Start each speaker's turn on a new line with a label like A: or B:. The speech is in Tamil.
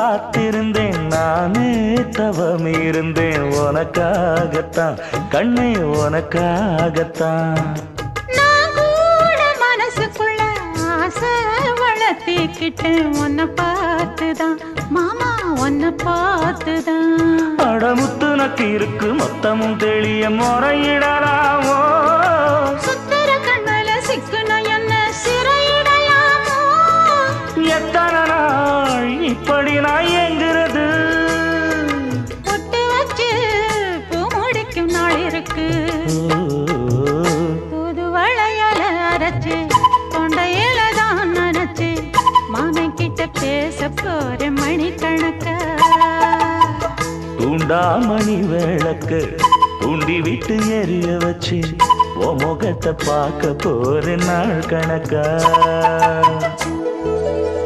A: காத்திருந்தேன் நானே தவம் இருந்தேன் உனக்காகத்தான் கண்ணே உனக்காகத்தான்
B: நான் கூட மனசுக்குள்ள ஆசை வளர்த்திக்கிட்டேன் உன்னை பார்த்துதான் மாமா உன்னை பார்த்துதான்
A: அடமுத்து நக்கு இருக்கு மொத்தமும் தெளிய முறையிடலாமோ
B: சுத்தர கண்மல சிக்குன என்ன சிறையிடையாமோ
A: எத்தனை நாள் இப்படி நான் எங்கிறது
B: பொட்டு வச்சு பூ முடிக்கும் நாள் இருக்கு புது வளையல அரைச்சு தொண்டையில தான் நினைச்சு மாமன் கிட்ட பேச போற மணிக்கணக்கா
A: தூண்டாமணி விளக்கு தூண்டி விட்டு எரிய வச்சு உன் முகத்தை பார்க்க போற நாள் கணக்கா